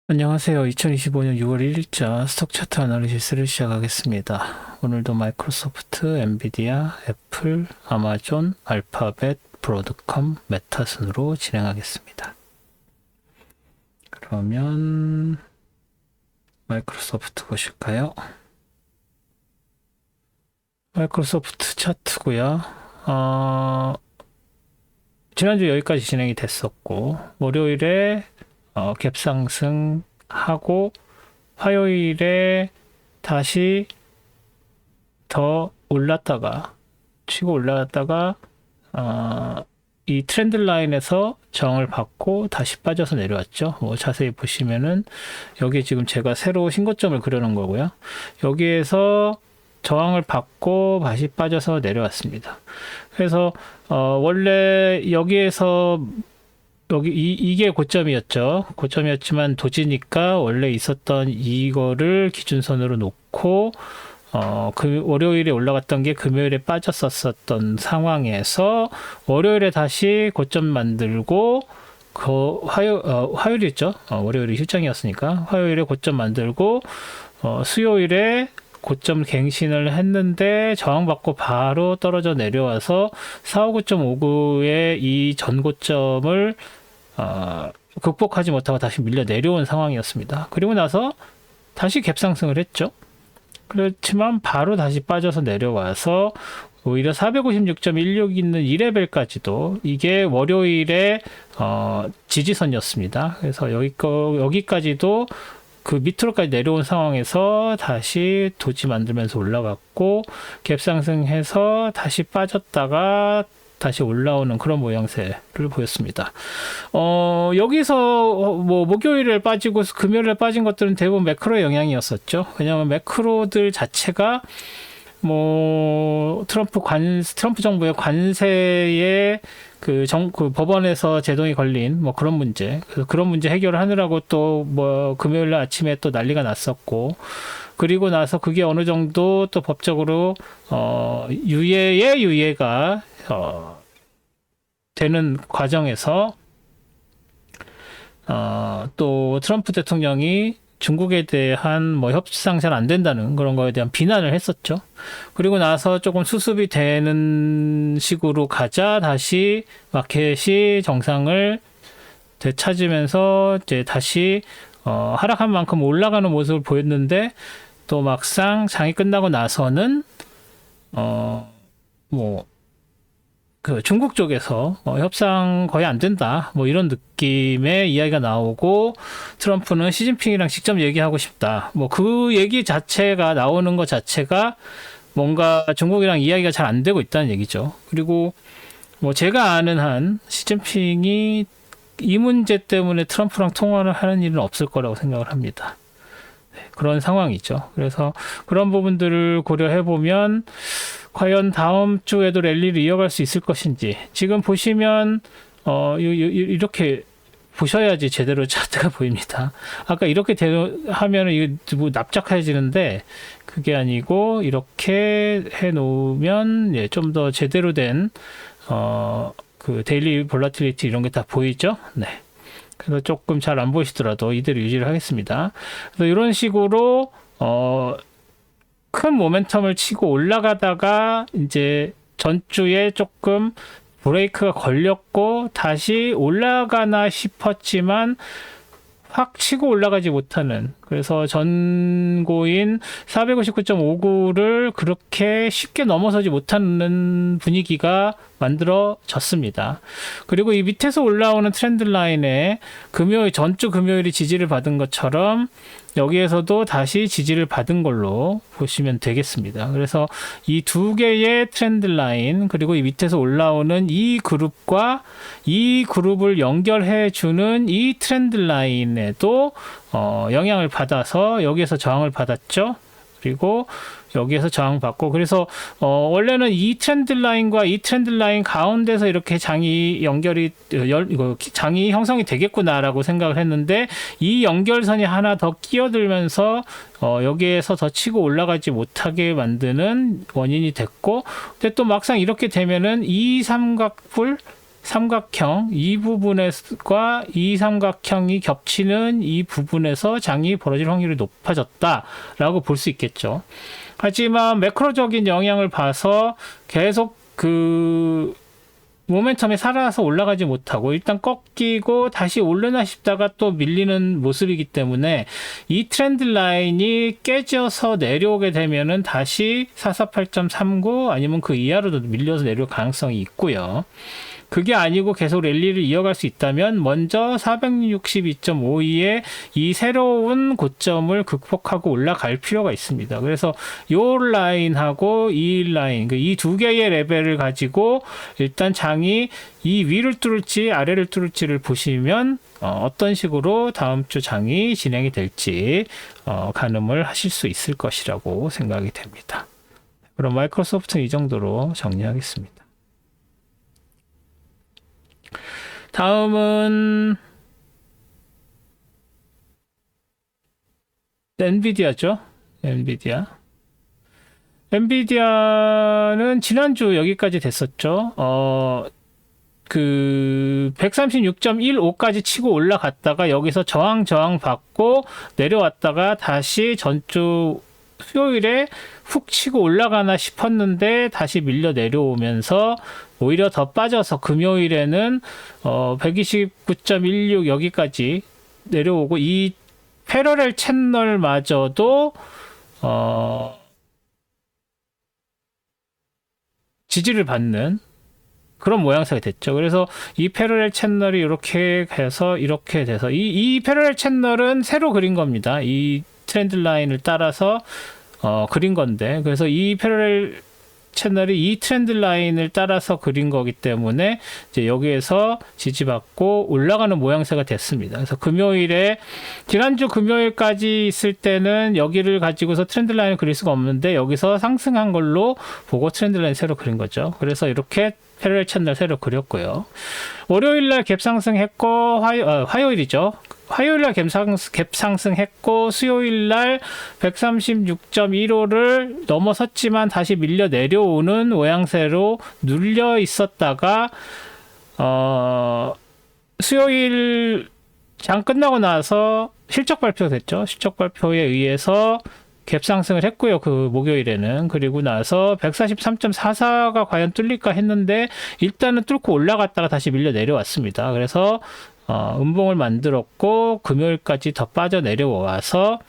안녕하세요. 2025년 6월 1일자 스톡 차트 아나리시스를 시작하겠습니다. 오늘도 마이크로소프트, 엔비디아, 애플, 아마존, 알파벳, 브로드컴, 메타 순으로 진행하겠습니다. 그러면 마이크로소프트 보실까요? 마이크로소프트 차트고요. 지난주 여기까지 진행이 됐었고 월요일에 갭 상승하고 화요일에 다시 더 올랐다가 치고 올라갔다가 이 트렌드 라인에서 저항을 받고 다시 빠져서 내려왔죠. 뭐 자세히 보시면은 여기 지금 제가 새로 신고점을 그려놓은 거고요. 여기에서 저항을 받고 다시 빠져서 내려왔습니다. 그래서 원래 여기에서 이게 고점이었죠. 고점이었지만 도지니까 원래 있었던 이거를 기준선으로 놓고 그 월요일에 올라갔던 게 금요일에 빠졌었던 상황에서 월요일에 다시 고점 만들고 화요일이었죠. 월요일이 휴장이었으니까 화요일에 고점 만들고 수요일에 고점 갱신을 했는데 저항받고 바로 떨어져 내려와서 459.59의 이 전고점을 극복하지 못하고 다시 밀려 내려온 상황이었습니다. 그리고 나서 다시 갭상승을 했죠. 그렇지만 바로 다시 빠져서 내려와서 오히려 456.16 있는 2레벨까지도 이게 월요일에 지지선이었습니다. 그래서 여기까지도 그 밑으로까지 내려온 상황에서 다시 도지 만들면서 올라갔고 갭 상승해서 다시 빠졌다가 다시 올라오는 그런 모양새를 보였습니다. 여기서 뭐 목요일에 빠지고 금요일에 빠진 것들은 대부분 매크로의 영향이었었죠. 왜냐하면 매크로들 자체가 뭐 트럼프 정부의 관세에 그 법원에서 제동이 걸린 뭐 그런 문제, 그런 문제 해결을 하느라고 또 뭐 금요일 날 아침에 또 난리가 났었고, 그리고 나서 그게 어느 정도 또 법적으로 유예가 되는 과정에서 또 트럼프 대통령이 중국에 대한 뭐 협상 잘 안 된다는 그런 거에 대한 비난을 했었죠. 그리고 나서 조금 수습이 되는 식으로 가자 다시 마켓이 정상을 되찾으면서 이제 다시 하락한 만큼 올라가는 모습을 보였는데 또 막상 장이 끝나고 나서는 뭐 그 중국 쪽에서 협상 거의 안 된다 뭐 이런 느낌의 이야기가 나오고 트럼프는 시진핑이랑 직접 얘기하고 싶다 뭐 그 얘기 자체가 나오는 것 자체가 뭔가 중국이랑 이야기가 잘 안 되고 있다는 얘기죠. 그리고 뭐 제가 아는 한 시진핑이 이 문제 때문에 트럼프랑 통화를 하는 일은 없을 거라고 생각을 합니다. 그런 상황이죠. 그래서 그런 부분들을 고려해 보면 과연 다음 주에도 랠리를 이어갈 수 있을 것인지, 지금 보시면 이렇게 보셔야지 제대로 차트가 보입니다. 아까 이렇게 하면 이게 뭐 납작해지는데 그게 아니고 이렇게 해 놓으면 예, 좀 더 제대로 된 그 데일리 볼라틸리티 이런 게 다 보이죠? 네. 그래서 조금 잘 안 보이시더라도 이대로 유지를 하겠습니다. 그래서 이런 식으로 큰 모멘텀을 치고 올라가다가 이제 전주에 조금 브레이크가 걸렸고 다시 올라가나 싶었지만 확 치고 올라가지 못하는, 그래서 전고인 459.59를 그렇게 쉽게 넘어서지 못하는 분위기가 만들어졌습니다. 그리고 이 밑에서 올라오는 트렌드 라인에 전주 금요일이 지지를 받은 것처럼 여기에서도 다시 지지를 받은 걸로 보시면 되겠습니다. 그래서 이 두 개의 트렌드 라인 그리고 이 밑에서 올라오는 이 그룹과 이 그룹을 연결해 주는 이 트렌드 라인에도 영향을 받아서 여기에서 저항을 받았죠. 그리고 여기에서 저항받고, 그래서 원래는 이 트렌드 라인과 이 트렌드 라인 가운데서 이렇게 장이 장이 형성이 되겠구나라고 생각을 했는데 이 연결선이 하나 더 끼어들면서 여기에서 더 치고 올라가지 못하게 만드는 원인이 됐고, 근데 또 막상 이렇게 되면은 이 삼각뿔 삼각형 이 부분과 이 삼각형이 겹치는 이 부분에서 장이 벌어질 확률이 높아졌다라고 볼 수 있겠죠. 하지만 매크로적인 영향을 봐서 계속 그 모멘텀에 살아서 올라가지 못하고 일단 꺾이고 다시 오르나 싶다가 또 밀리는 모습이기 때문에 이 트렌드 라인이 깨져서 내려오게 되면은 다시 448.39 아니면 그 이하로도 밀려서 내려올 가능성이 있고요. 그게 아니고 계속 랠리를 이어갈 수 있다면 먼저 462.52의 이 새로운 고점을 극복하고 올라갈 필요가 있습니다. 그래서 요 라인하고 이 라인, 이 두 개의 레벨을 가지고 일단 장이 이 위를 뚫을지 아래를 뚫을지를 보시면 어떤 식으로 다음 주 장이 진행이 될지 가늠을 하실 수 있을 것이라고 생각이 됩니다. 그럼 마이크로소프트는 이 정도로 정리하겠습니다. 다음은 엔비디아죠. 엔비디아는 지난주 여기까지 됐었죠. 그 136.15까지 치고 올라갔다가 여기서 저항 받고 내려왔다가 다시 전주 수요일에 훅 치고 올라가나 싶었는데 다시 밀려 내려오면서 오히려 더 빠져서 금요일에는 129.16 여기까지 내려오고 이 패러렐 채널마저도 지지를 받는 그런 모양새가 됐죠. 그래서 이 패러렐 채널이 이렇게 해서 이렇게 돼서 이 패러렐 채널은 새로 그린 겁니다. 이 트렌드 라인을 따라서 그린 건데, 그래서 이 패러렐 채널이 이 트렌드 라인을 따라서 그린 거기 때문에 이제 여기에서 지지받고 올라가는 모양새가 됐습니다. 그래서 금요일에 지난주 금요일까지 있을 때는 여기를 가지고서 트렌드 라인을 그릴 수가 없는데 여기서 상승한 걸로 보고 트렌드 라인 새로 그린 거죠. 그래서 이렇게 패러렐 채널 새로 그렸고요. 월요일날 갭상승했고 화요일이죠. 화요일날 갭상승했고 수요일날 136.15를 넘어섰지만 다시 밀려 내려오는 모양새로 눌려 있었다가 수요일 장 끝나고 나서 실적 발표가 됐죠. 실적 발표에 의해서 갭상승을 했고요. 그 목요일에는. 그리고 나서 143.44가 과연 뚫릴까 했는데 일단은 뚫고 올라갔다가 다시 밀려 내려왔습니다. 그래서 음봉을 만들었고 금요일까지 더 빠져 내려와서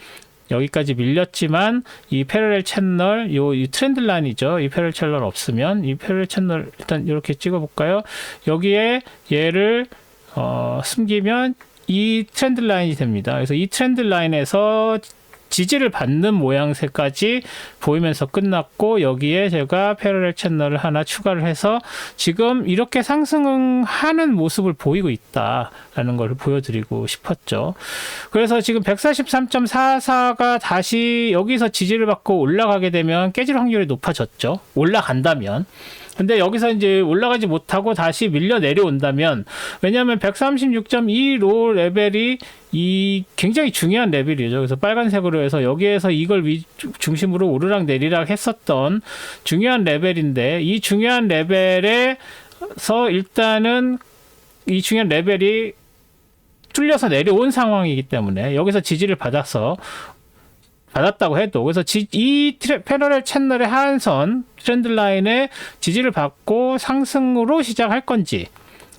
여기까지 밀렸지만 이 패러렐 채널 이 트렌드 라인이죠. 이 패러렐 채널 없으면 이 패러렐 채널 일단 이렇게 찍어 볼까요? 여기에 얘를 숨기면 이 트렌드 라인이 됩니다. 그래서 이 트렌드 라인에서 지지를 받는 모양새까지 보이면서 끝났고 여기에 제가 패러렐 채널을 하나 추가를 해서 지금 이렇게 상승하는 모습을 보이고 있다라는 걸 보여드리고 싶었죠. 그래서 지금 143.44가 다시 여기서 지지를 받고 올라가게 되면 깨질 확률이 높아졌죠. 올라간다면. 근데 여기서 이제 올라가지 못하고 다시 밀려 내려온다면, 왜냐하면 136.25 레벨이 이 굉장히 중요한 레벨이죠. 그래서 빨간색으로 해서 여기에서 이걸 중심으로 오르락 내리락 했었던 중요한 레벨인데, 이 중요한 레벨에서 일단은 이 중요한 레벨이 뚫려서 내려온 상황이기 때문에 여기서 지지를 받았다고 해도, 그래서 이 패러렐 채널의 하한선 트렌드 라인에 지지를 받고 상승으로 시작할 건지,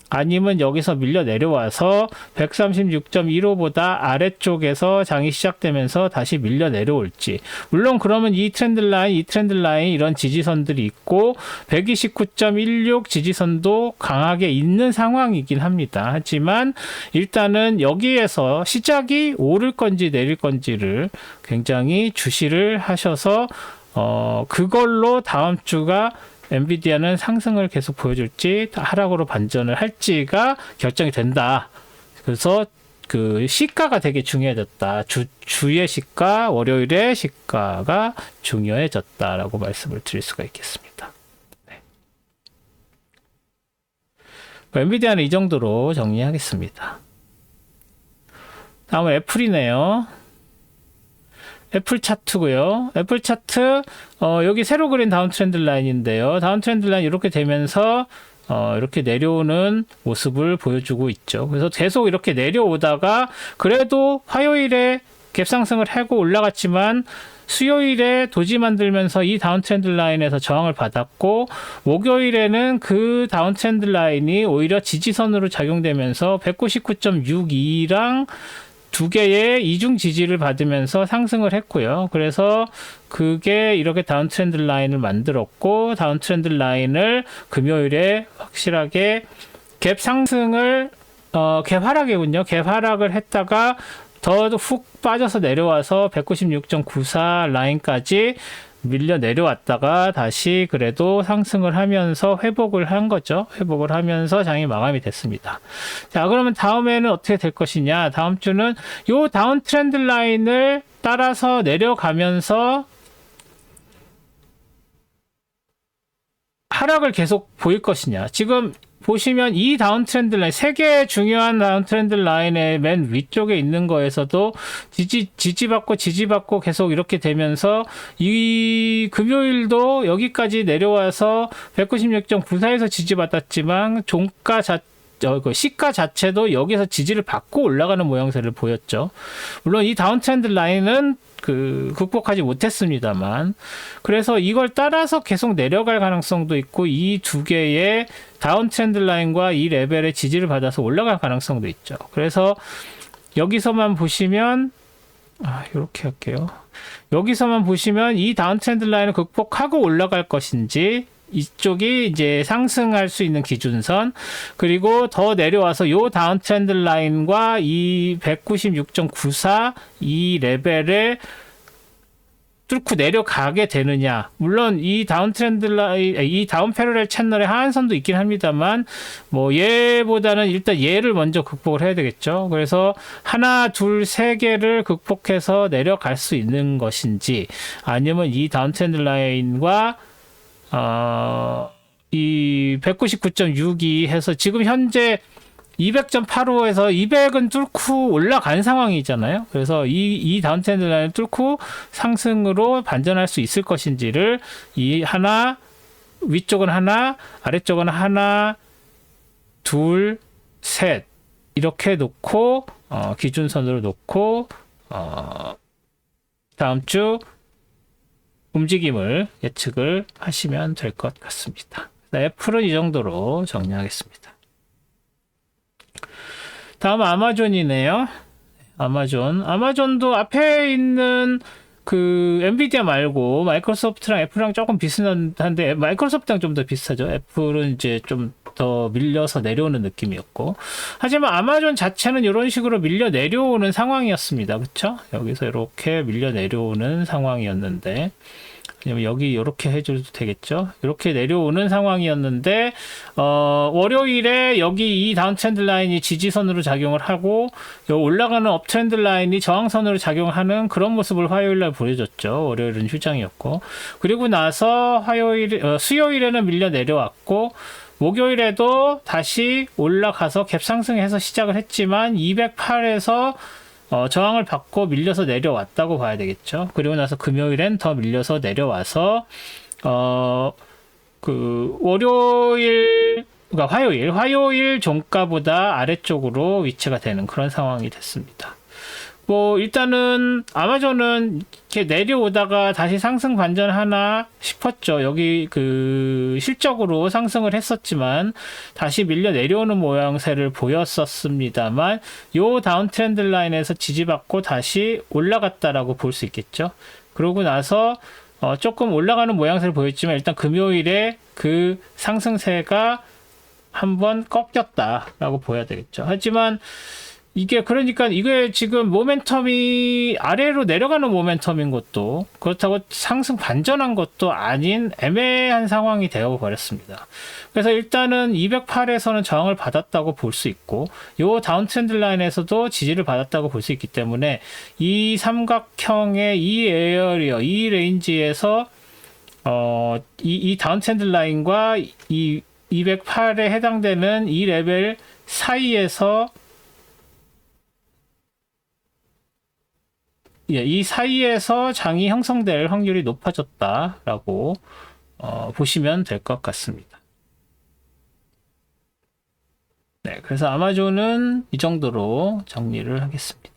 아니면 여기서 밀려 내려와서 136.15보다 아래쪽에서 장이 시작되면서 다시 밀려 내려올지. 물론 그러면 이 트렌드 라인 이런 지지선들이 있고 129.16 지지선도 강하게 있는 상황이긴 합니다. 하지만 일단은 여기에서 시작이 오를 건지 내릴 건지를 굉장히 주시를 하셔서 그걸로 다음 주가 엔비디아는 상승을 계속 보여줄지 하락으로 반전을 할지가 결정이 된다. 그래서 그 시가가 되게 중요해졌다. 주의 시가, 월요일의 시가가 중요해졌다라고 말씀을 드릴 수가 있겠습니다. 네. 엔비디아는 이 정도로 정리하겠습니다. 다음은 애플이네요. 애플 차트고요. 애플 차트 여기 새로 그린 다운 트렌드 라인인데요. 다운 트렌드 라인 이렇게 되면서 이렇게 내려오는 모습을 보여주고 있죠. 그래서 계속 이렇게 내려오다가 그래도 화요일에 갭 상승을 하고 올라갔지만 수요일에 도지 만들면서 이 다운트렌드 라인에서 저항을 받았고, 목요일에는 그 다운트렌드 라인이 오히려 지지선으로 작용되면서 199.62랑 두 개의 이중 지지를 받으면서 상승을 했고요. 그래서 그게 이렇게 다운트렌드 라인을 만들었고, 다운트렌드 라인을 금요일에 확실하게 갭 상승을 갭 하락이군요. 갭 하락을 했다가 더 훅 빠져서 내려와서 196.94 라인까지 밀려 내려왔다가 다시 그래도 상승을 하면서 회복을 한 거죠. 회복을 하면서 장이 마감이 됐습니다. 자, 그러면 다음에는 어떻게 될 것이냐. 다음 주는 요 다운 트렌드 라인을 따라서 내려가면서 하락을 계속 보일 것이냐. 지금 보시면 이 다운 트렌드 라인, 세 개의 중요한 다운 트렌드 라인의 맨 위쪽에 있는 거에서도 지지받고 계속 이렇게 되면서 이 금요일도 여기까지 내려와서 196.94에서 지지받았지만 시가 자체도 여기서 지지를 받고 올라가는 모양새를 보였죠. 물론 이 다운 트렌드 라인은 극복하지 못했습니다만, 그래서 이걸 따라서 계속 내려갈 가능성도 있고, 이 두 개의 다운 트렌드 라인과 이 레벨의 지지를 받아서 올라갈 가능성도 있죠. 그래서 여기서만 보시면, 이렇게 할게요. 여기서만 보시면 이 다운 트렌드 라인을 극복하고 올라갈 것인지, 이쪽이 이제 상승할 수 있는 기준선, 그리고 더 내려와서 요 다운 트렌드 라인과 이 196.94 이 레벨을 뚫고 내려가게 되느냐. 물론 이 다운 트렌드 라인, 이 다운 패러렐 채널에 하한선도 있긴 합니다만, 뭐 얘보다는 일단 얘를 먼저 극복을 해야 되겠죠. 그래서 하나, 둘, 세 개를 극복해서 내려갈 수 있는 것인지, 아니면 이 다운 트렌드 라인과 이 199.62 해서 지금 현재 200.85에서 200은 뚫고 올라간 상황이잖아요. 그래서 이 다운 트렌드 라인을 뚫고 상승으로 반전할 수 있을 것인지를 이 하나, 위쪽은 하나, 아래쪽은 하나, 둘, 셋 이렇게 놓고 기준선으로 놓고 다음 주 움직임을 예측을 하시면 될 것 같습니다. 애플은 이 정도로 정리하겠습니다. 다음 아마존이네요. 아마존도 앞에 있는 엔비디아 말고 마이크로소프트랑 애플이랑 조금 비슷한데, 마이크로소프트랑 좀 더 비슷하죠. 애플은 이제 좀 더 밀려서 내려오는 느낌이었고, 하지만 아마존 자체는 이런 식으로 밀려 내려오는 상황이었습니다. 그쵸? 여기서 이렇게 밀려 내려오는 상황이었는데, 여기 이렇게 해줘도 되겠죠. 이렇게 내려오는 상황이었는데, 월요일에 여기 이 다운 트렌드 라인이 지지선으로 작용을 하고, 올라가는 업 트렌드 라인이 저항선으로 작용하는 그런 모습을 화요일날 보여줬죠. 월요일은 휴장이었고, 그리고 나서 수요일에는 밀려 내려왔고, 목요일에도 다시 올라가서 갭 상승해서 시작을 했지만 208에서 저항을 받고 밀려서 내려왔다고 봐야 되겠죠. 그리고 나서 금요일엔 더 밀려서 내려와서 그러니까 화요일 종가보다 아래쪽으로 위치가 되는 그런 상황이 됐습니다. 뭐 일단은 아마존은 이렇게 내려오다가 다시 상승 반전하나 싶었죠. 여기 실적으로 상승을 했었지만 다시 밀려 내려오는 모양새를 보였었습니다만, 요 다운 트렌드 라인에서 지지받고 다시 올라갔다라고 볼 수 있겠죠. 그러고 나서 조금 올라가는 모양새를 보였지만, 일단 금요일에 그 상승세가 한번 꺾였다라고 보여야 되겠죠. 하지만 그러니까 이게 지금 모멘텀이 아래로 내려가는 모멘텀인 것도, 그렇다고 상승 반전한 것도 아닌 애매한 상황이 되어 버렸습니다. 그래서 일단은 208에서는 저항을 받았다고 볼 수 있고, 요 다운 트렌드 라인에서도 지지를 받았다고 볼 수 있기 때문에, 이 삼각형의 이 에어리어, 이 레인지에서 이 다운 트렌드 라인과 이 208에 해당되는 이 레벨 사이에서 이 사이에서 장이 형성될 확률이 높아졌다라고 보시면 될 것 같습니다. 네, 그래서 아마존은 이 정도로 정리를 하겠습니다.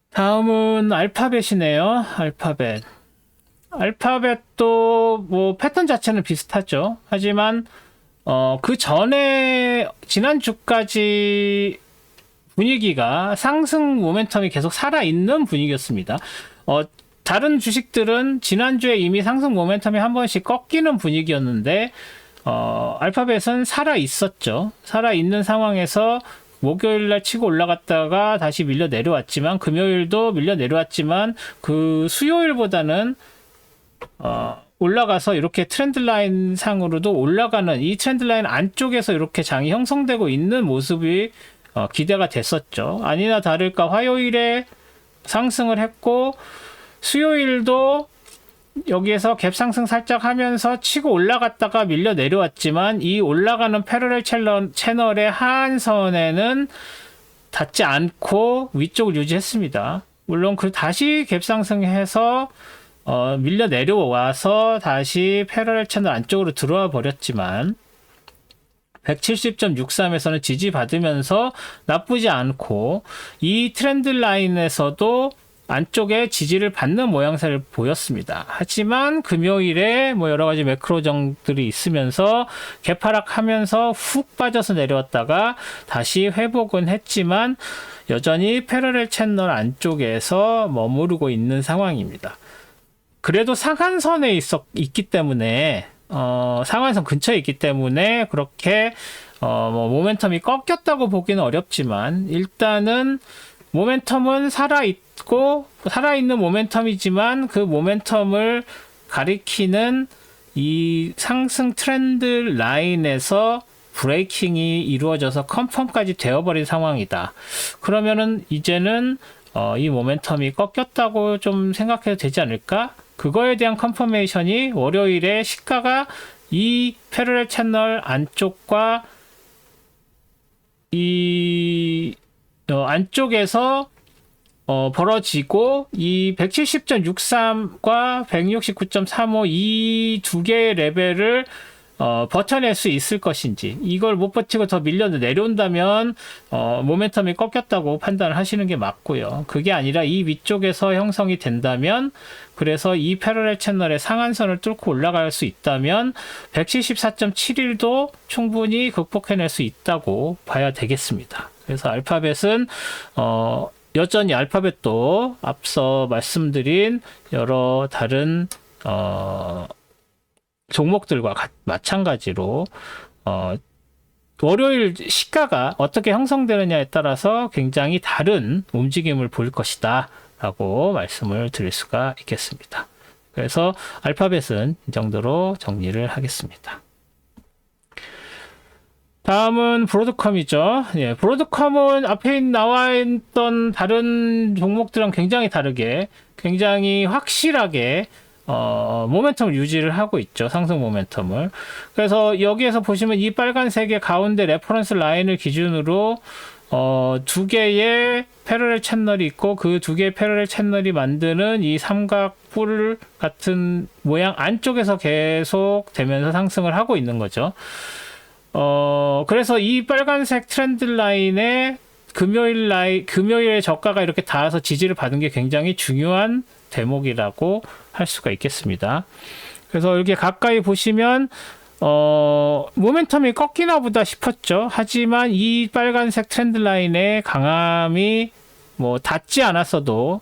다음은 알파벳이네요. 알파벳도 뭐 패턴 자체는 비슷하죠. 하지만 그 전에 지난주까지 분위기가 상승 모멘텀이 계속 살아있는 분위기였습니다. 다른 주식들은 지난주에 이미 상승 모멘텀이 한 번씩 꺾이는 분위기였는데 알파벳은 살아있었죠. 살아있는 상황에서 목요일날 치고 올라갔다가 다시 밀려 내려왔지만, 금요일도 밀려 내려왔지만 그 수요일보다는 올라가서 이렇게 트렌드 라인 상으로도 올라가는, 이 트렌드 라인 안쪽에서 이렇게 장이 형성되고 있는 모습이 기대가 됐었죠. 아니나 다를까 화요일에 상승을 했고, 수요일도 여기에서 갭 상승 살짝 하면서 치고 올라갔다가 밀려 내려왔지만, 이 올라가는 패러렐 채널의 하한선에는 닿지 않고 위쪽을 유지했습니다. 물론 다시 갭 상승해서 밀려 내려와서 다시 패러렐 채널 안쪽으로 들어와 버렸지만, 170.63에서는 지지받으면서 나쁘지 않고, 이 트렌드 라인에서도 안쪽에 지지를 받는 모양새를 보였습니다. 하지만 금요일에 뭐 여러 가지 매크로 정들이 있으면서 개파락하면서 훅 빠져서 내려왔다가 다시 회복은 했지만 여전히 패러렐 채널 안쪽에서 머무르고 있는 상황입니다. 그래도 상한선에 있기 때문에 상한선 근처에 있기 때문에 그렇게 뭐 모멘텀이 꺾였다고 보기는 어렵지만, 일단은 모멘텀은 살아있는 모멘텀이지만 그 모멘텀을 가리키는 이 상승 트렌드 라인에서 브레이킹이 이루어져서 컨펌까지 되어버린 상황이다. 그러면은 이제는 이 모멘텀이 꺾였다고 좀 생각해도 되지 않을까? 그거에 대한 컨퍼메이션이 월요일에 시가가 이 패러렐 채널 안쪽과 이 안쪽에서 벌어지고, 이 170.63과 169.35 이 두 개의 레벨을 버텨낼 수 있을 것인지, 이걸 못 버티고 더 밀려 내려온다면 모멘텀이 꺾였다고 판단을 하시는 게 맞고요. 그게 아니라 이 위쪽에서 형성이 된다면, 그래서 이 패러렐 채널의 상한선을 뚫고 올라갈 수 있다면 174.71도 충분히 극복해낼 수 있다고 봐야 되겠습니다. 그래서 알파벳은 여전히 알파벳도 앞서 말씀드린 여러 다른 종목들과 마찬가지로 월요일 시가가 어떻게 형성되느냐에 따라서 굉장히 다른 움직임을 보일 것이다 라고 말씀을 드릴 수가 있겠습니다. 그래서 알파벳은 이 정도로 정리를 하겠습니다. 다음은 브로드컴이죠. 예, 브로드컴은 앞에 나와 있던 다른 종목들랑 굉장히 다르게, 굉장히 확실하게 모멘텀을 유지를 하고 있죠. 상승 모멘텀을. 그래서 여기에서 보시면 이 빨간색의 가운데 레퍼런스 라인을 기준으로 두 개의 패러렐 채널이 있고, 그 두 개의 패러렐 채널이 만드는 이 삼각뿔 같은 모양 안쪽에서 계속 되면서 상승을 하고 있는 거죠. 그래서 이 빨간색 트렌드 라인에 금요일에 저가가 이렇게 닿아서 지지를 받은 게 굉장히 중요한 대목이라고 할 수가 있겠습니다. 그래서 이렇게 가까이 보시면 모멘텀이 꺾이나 보다 싶었죠. 하지만 이 빨간색 트렌드 라인의 강함이 뭐 닿지 않았어도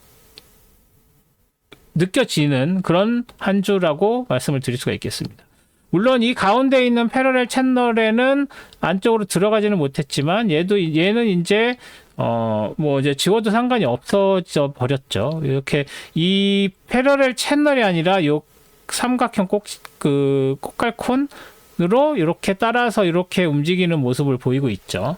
느껴지는 그런 한 주라고 말씀을 드릴 수가 있겠습니다. 물론 이 가운데 있는 패러렐 채널에는 안쪽으로 들어가지는 못했지만, 얘는 이제 뭐 이제 지워도 상관이 없어져 버렸죠. 이렇게 이 패러렐 채널이 아니라 요 삼각형 꽃갈콘으로 이렇게 따라서 이렇게 움직이는 모습을 보이고 있죠.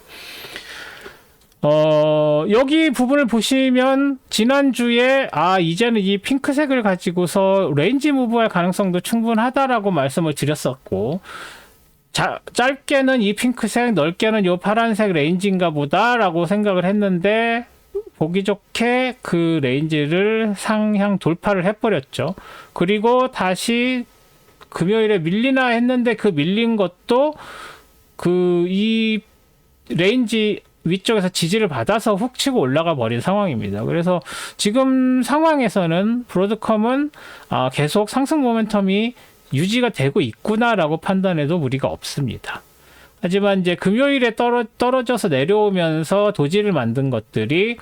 여기 부분을 보시면 지난주에 이제는 이 핑크색을 가지고서 레인지 무브할 가능성도 충분하다라고 말씀을 드렸었고, 짧게는 이 핑크색, 넓게는 요 파란색 레인지인가 보다라고 생각을 했는데, 보기 좋게 그 레인지를 상향 돌파를 해버렸죠. 그리고 다시 금요일에 밀리나 했는데 그 밀린 것도 이 레인지 위쪽에서 지지를 받아서 훅 치고 올라가 버린 상황입니다. 그래서 지금 상황에서는 브로드컴은 계속 상승 모멘텀이 유지가 되고 있구나라고 판단해도 무리가 없습니다. 하지만 이제 금요일에 떨어져서 내려오면서 도지를 만든 것들이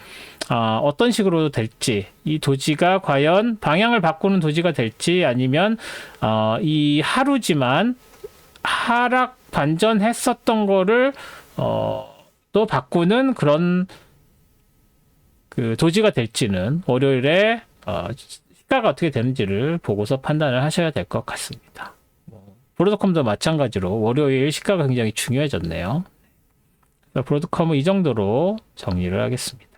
어떤 식으로 될지, 이 도지가 과연 방향을 바꾸는 도지가 될지, 아니면 이 하루지만 하락 반전했었던 거를 또 바꾸는 그런 그 도지가 될지는 월요일에 시가가 어떻게 되는지를 보고서 판단을 하셔야 될 것 같습니다. 브로드컴도 마찬가지로 월요일 시가가 굉장히 중요해졌네요. 브로드컴은 이 정도로 정리를 하겠습니다.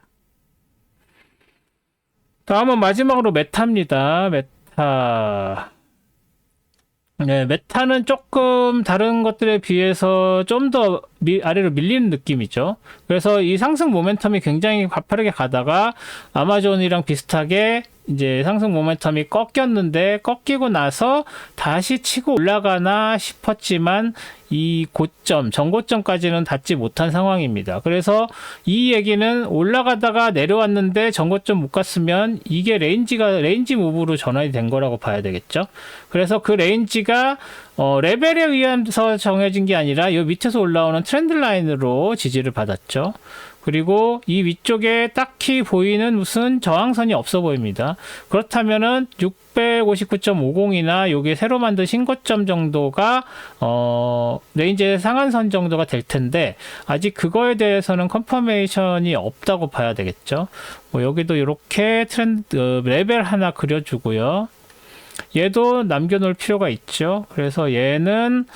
다음은 마지막으로 메타입니다. 메타. 네, 메타는 조금 다른 것들에 비해서 좀 더 아래로 밀리는 느낌이죠. 그래서 이 상승 모멘텀이 굉장히 가파르게 가다가 아마존이랑 비슷하게 이제 상승 모멘텀이 꺾였는데, 꺾이고 나서 다시 치고 올라가나 싶었지만 이 고점, 전고점까지는 닿지 못한 상황입니다. 그래서 이 얘기는 올라가다가 내려왔는데 전고점 못 갔으면 이게 레인지 무브로 전환이 된 거라고 봐야 되겠죠. 그래서 그 레인지가 레벨에 의해서 정해진 게 아니라 이 밑에서 올라오는 트렌드 라인으로 지지를 받았죠. 그리고 이 위쪽에 딱히 보이는 무슨 저항선이 없어 보입니다. 그렇다면은 659.50이나 요게 새로 만든 신고점 정도가 레인지의 상한선 정도가 될 텐데, 아직 그거에 대해서는 컨퍼메이션이 없다고 봐야 되겠죠. 여기도 이렇게 레벨 하나 그려주고요. 얘도 남겨놓을 필요가 있죠. 그래서 얘는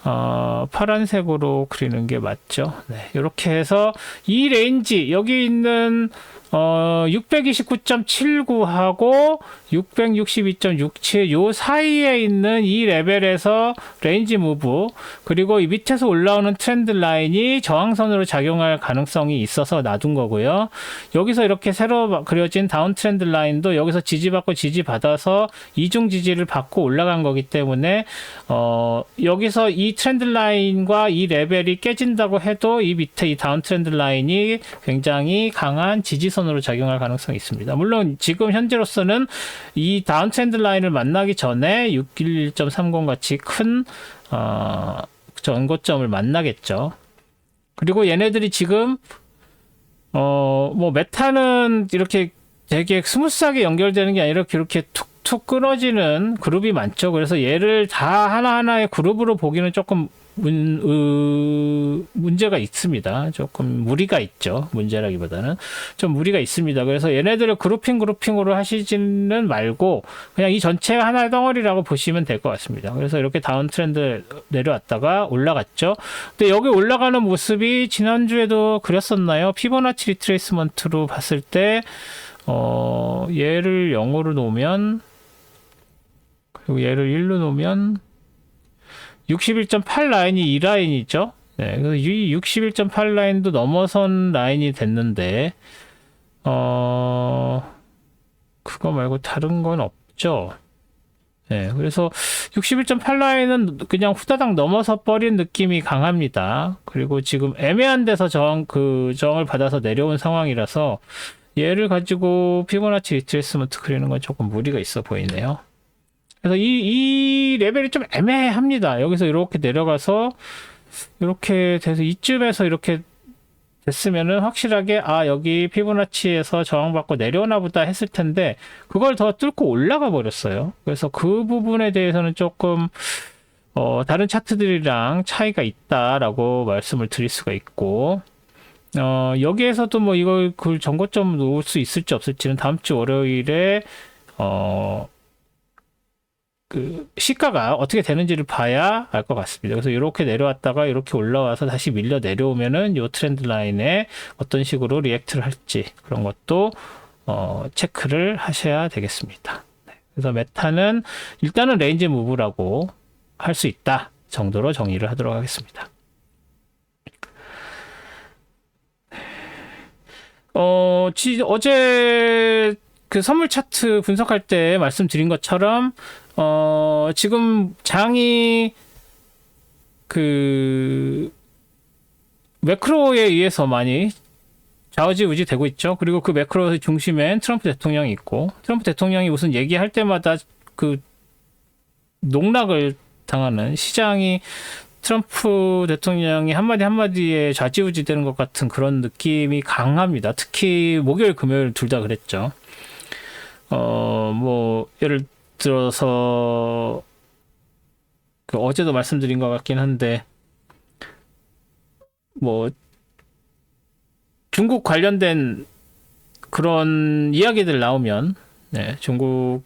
파란색으로 그리는 게 맞죠. 네, 이렇게 해서 이 레인지, 여기 있는 629.79하고 662.67 요 사이에 있는 이 레벨에서 레인지 무브, 그리고 이 밑에서 올라오는 트렌드 라인이 저항선으로 작용할 가능성이 있어서 놔둔 거고요. 여기서 이렇게 새로 그려진 다운 트렌드 라인도 여기서 지지받고 지지받아서 이중 지지를 받고 올라간 거기 때문에 여기서 이 트렌드 라인과 이 레벨이 깨진다고 해도 이 밑에 이 다운 트렌드 라인이 굉장히 강한 지지선 으로 작용할 가능성이 있습니다. 물론 지금 현재로서는 이 다운 트렌드 라인을 만나기 전에 611.30 같이 큰 전고점을 만나겠죠. 그리고 얘네들이 지금 메타는 이렇게 되게 스무스하게 연결되는 게 아니라 이렇게 툭툭 끊어지는 그룹이 많죠. 그래서 얘를 다 하나하나의 그룹으로 보기는 조금 문제가 있습니다. 조금 무리가 있죠. 문제라기보다는 좀 무리가 있습니다. 그래서 얘네들을 그룹핑으로 하시지는 말고 그냥 이 전체가 하나의 덩어리라고 보시면 될 것 같습니다. 그래서 이렇게 다운 트렌드 내려왔다가 올라갔죠. 근데 여기 올라가는 모습이 지난주에도 그렸었나요? 피보나치 리트레이스먼트로 봤을 때 얘를 0으로 놓으면, 그리고 얘를 1로 놓으면 61.8 라인이 이 라인이죠. 네, 그래서 이 61.8 라인도 넘어선 라인이 됐는데, 그거 말고 다른 건 없죠. 네, 그래서 61.8 라인은 그냥 후다닥 넘어서 버린 느낌이 강합니다. 그리고 지금 애매한 데서 저항을 받아서 내려온 상황이라서 얘를 가지고 피보나치 리트레이스먼트 그리는 건 조금 무리가 있어 보이네요. 그래서 이 레벨이 좀 애매합니다. 여기서 이렇게 내려가서 이렇게 돼서 이쯤에서 이렇게 됐으면은 확실하게 여기 피보나치에서 저항받고 내려오나 보다 했을 텐데, 그걸 더 뚫고 올라가 버렸어요. 그래서 그 부분에 대해서는 조금 다른 차트들이랑 차이가 있다라고 말씀을 드릴 수가 있고, 여기에서도 뭐 이걸 그 전고점 놓을 수 있을지 없을지는 다음 주 월요일에 그 시가가 어떻게 되는지를 봐야 알 것 같습니다. 그래서 이렇게 내려왔다가 이렇게 올라와서 다시 밀려 내려오면은 이 트렌드 라인에 어떤 식으로 리액트를 할지, 그런 것도 체크를 하셔야 되겠습니다. 네. 그래서 메타는 일단은 레인지 무브라고 할 수 있다 정도로 정리를 하도록 하겠습니다. 어제 그 선물 차트 분석할 때 말씀드린 것처럼 지금 장이 매크로에 의해서 많이 좌우지우지 되고 있죠. 그리고 그 매크로의 중심엔 트럼프 대통령이 있고, 트럼프 대통령이 무슨 얘기할 때마다 그 농락을 당하는, 시장이 트럼프 대통령이 한마디 한마디에 좌지우지 되는 것 같은 그런 느낌이 강합니다. 특히 목요일, 금요일 둘 다 그랬죠. 뭐 예를 들어서 그 어제도 말씀드린 것 같긴 한데, 뭐 중국 관련된 그런 이야기들 나오면, 네, 중국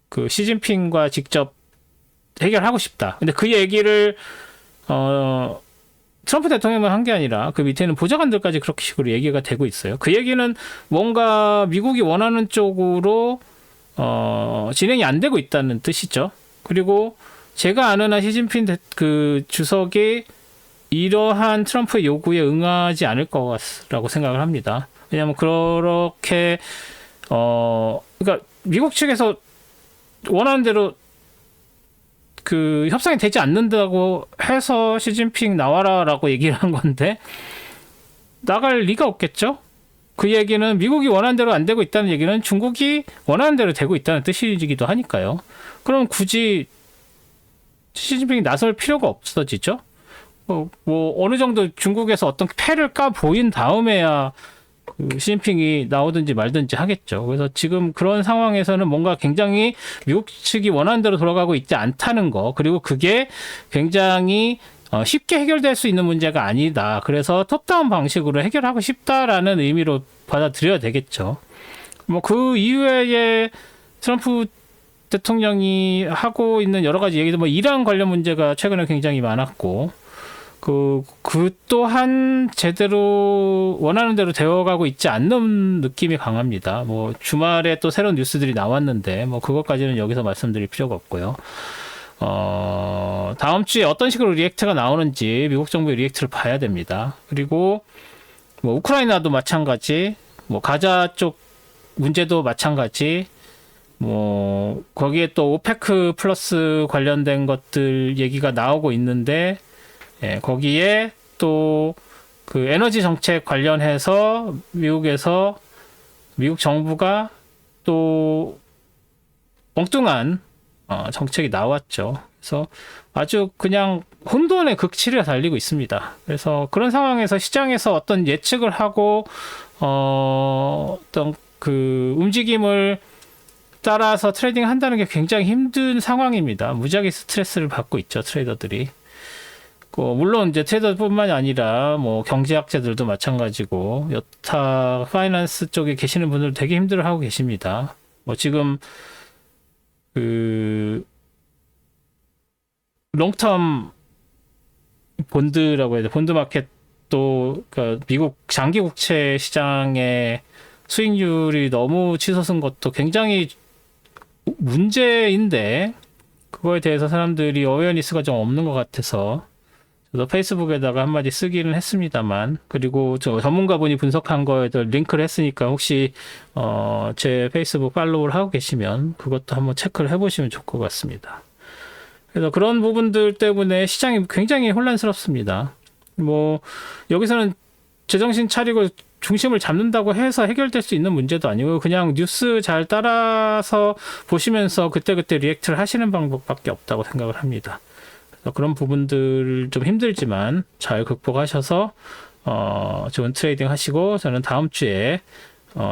그 시진핑과 직접 해결하고 싶다. 근데 그 얘기를 트럼프 대통령만 한 게 아니라 그 밑에는 보좌관들까지 그렇게 식으로 얘기가 되고 있어요. 그 얘기는 뭔가 미국이 원하는 쪽으로 진행이 안 되고 있다는 뜻이죠. 그리고 제가 아는 한 시진핑 그 주석이 이러한 트럼프의 요구에 응하지 않을 거라고 생각을 합니다. 왜냐하면 그렇게 그러니까 미국 측에서 원하는 대로 그 협상이 되지 않는다고 해서 시진핑 나와라라고 얘기를 한 건데 나갈 리가 없겠죠. 그 얘기는 미국이 원하는 대로 안 되고 있다는 얘기는 중국이 원하는 대로 되고 있다는 뜻이기도 하니까요. 그럼 굳이 시진핑이 나설 필요가 없어지죠. 뭐 어느 정도 중국에서 어떤 패를 까 보인 다음에야 그 시진핑이 나오든지 말든지 하겠죠. 그래서 지금 그런 상황에서는 뭔가 굉장히 미국 측이 원하는 대로 돌아가고 있지 않다는 거, 그리고 그게 굉장히 쉽게 해결될 수 있는 문제가 아니다. 그래서 톱다운 방식으로 해결하고 싶다라는 의미로 받아들여야 되겠죠. 뭐 그 이후에 트럼프 대통령이 하고 있는 여러 가지 얘기도, 뭐 이란 관련 문제가 최근에 굉장히 많았고, 그 또한 제대로 원하는 대로 되어가고 있지 않는 느낌이 강합니다. 뭐 주말에 또 새로운 뉴스들이 나왔는데 뭐 그것까지는 여기서 말씀드릴 필요가 없고요. 다음 주에 어떤 식으로 리액트가 나오는지 미국 정부의 리액트를 봐야 됩니다. 그리고 뭐 우크라이나도 마찬가지, 뭐 가자 쪽 문제도 마찬가지, 뭐 거기에 또 오페크 플러스 관련된 것들 얘기가 나오고 있는데, 예, 거기에 또 그 에너지 정책 관련해서 미국에서 미국 정부가 또 엉뚱한 정책이 나왔죠. 그래서 아주 그냥 혼돈의 극치를 달리고 있습니다. 그래서 그런 상황에서 시장에서 어떤 예측을 하고 어떤 그 움직임을 따라서 트레이딩 한다는 게 굉장히 힘든 상황입니다. 무지하게 스트레스를 받고 있죠, 트레이더들이. 물론 이제 트레이더뿐만이 아니라 뭐 경제학자들도 마찬가지고 여타 파이낸스 쪽에 계시는 분들 되게 힘들어하고 계십니다. 뭐 지금 그 롱텀 본드라고 해야 돼, 본드 마켓도 그러니까 미국 장기 국채 시장의 수익률이 너무 치솟은 것도 굉장히 문제인데, 그거에 대해서 사람들이 어웨어니스가 좀 없는 것 같아서 저도 페이스북에다가 한마디 쓰기는 했습니다만, 그리고 저 전문가분이 분석한 거에도 링크를 했으니까 혹시 제 페이스북 팔로우를 하고 계시면 그것도 한번 체크를 해보시면 좋을 것 같습니다. 그래서 그런 부분들 때문에 시장이 굉장히 혼란스럽습니다. 뭐 여기서는 제정신 차리고 중심을 잡는다고 해서 해결될 수 있는 문제도 아니고, 그냥 뉴스 잘 따라서 보시면서 그때그때 리액트를 하시는 방법밖에 없다고 생각을 합니다. 그래서 그런 부분들 좀 힘들지만 잘 극복하셔서 좋은 트레이딩 하시고, 저는 다음 주에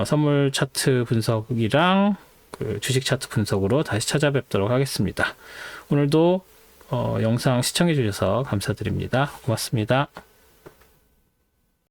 선물 차트 분석이랑 그 주식 차트 분석으로 다시 찾아뵙도록 하겠습니다. 오늘도 영상 시청해 주셔서 감사드립니다. 고맙습니다.